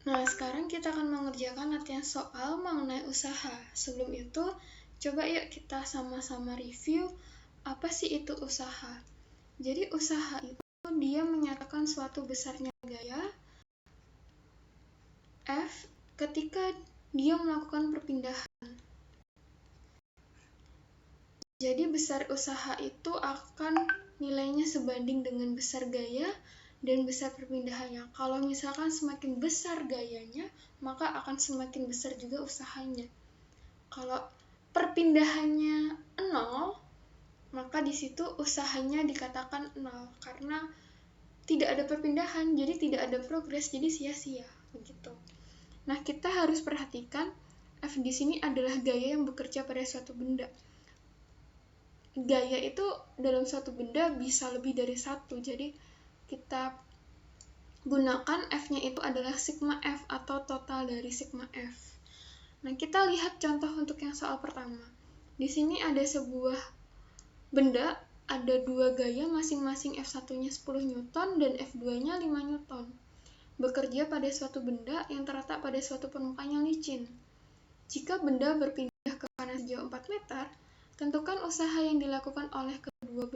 Nah, sekarang kita akan mengerjakan latihan soal mengenai usaha. Sebelum itu, coba yuk kita sama-sama review apa sih itu usaha. Jadi usaha itu dia menyatakan suatu besarnya gaya F ketika dia melakukan perpindahan. Jadi besar usaha itu akan nilainya sebanding dengan besar gaya dan besar perpindahannya. Kalau misalkan semakin besar gayanya, maka akan semakin besar juga usahanya. Kalau perpindahannya 0, maka di situ usahanya dikatakan 0 karena tidak ada perpindahan, jadi tidak ada progres, jadi sia-sia begitu. Nah, kita harus perhatikan F di sini adalah gaya yang bekerja pada suatu benda. Gaya itu dalam suatu benda bisa lebih dari satu, jadi kita gunakan F-nya itu adalah sigma F atau total dari sigma F. Nah, kita lihat contoh untuk yang soal pertama. Di sini ada sebuah benda, ada dua gaya masing-masing F1-nya 10 Newton dan F2-nya 5 Newton. Bekerja pada suatu benda yang terletak pada suatu permukaan yang licin. Jika benda berpindah ke kanan sejauh 4 meter, tentukan usaha yang dilakukan oleh kedua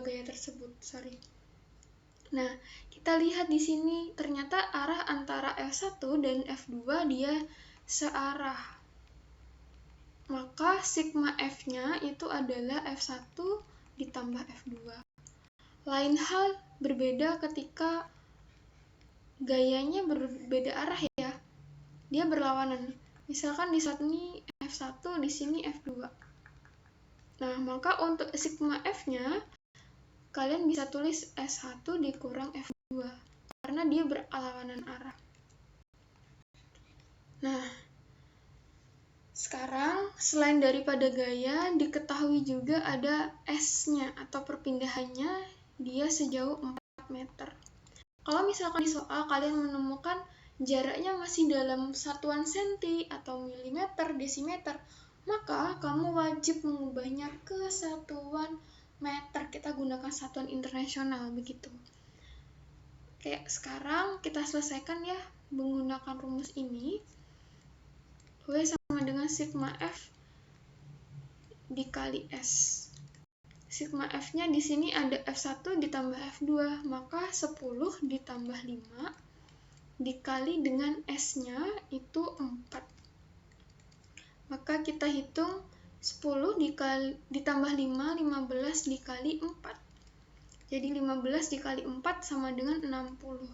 gaya tersebut. Nah, kita lihat di sini ternyata arah antara F1 dan F2 dia searah. Maka sigma F-nya itu adalah F1 ditambah F2. Lain hal berbeda ketika gayanya berbeda arah ya. Dia berlawanan. Misalkan di saat ini F1, di sini F2. Nah, maka untuk sigma F-nya kalian bisa tulis S1 dikurang F2 karena dia berlawanan arah. Nah, sekarang selain daripada gaya, diketahui juga ada S-nya atau perpindahannya dia sejauh 4 meter. Kalau misalkan di soal kalian menemukan jaraknya masih dalam satuan senti atau milimeter, desimeter, maka kamu wajib mengubahnya ke satuan meter. Kita gunakan satuan internasional begitu. Oke, sekarang kita selesaikan ya menggunakan rumus ini. W sama dengan sigma F dikali S. Sigma F-nya di sini ada F1 ditambah F2, maka 10 ditambah 5 dikali dengan S-nya itu 4. Maka kita hitung 10 ditambah 5, 15 dikali 4. Jadi 15 dikali 4 sama dengan 60.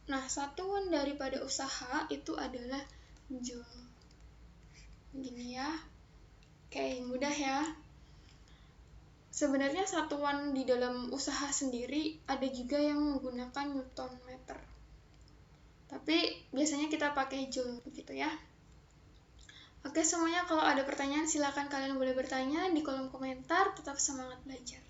Nah, satuan daripada usaha itu adalah Joule. Gini ya. Oke, mudah ya. Sebenarnya satuan di dalam usaha sendiri ada juga yang menggunakan Newton meter. Tapi biasanya kita pakai Joule begitu ya. Oke semuanya, kalau ada pertanyaan silakan kalian boleh bertanya di kolom komentar. Tetap semangat belajar.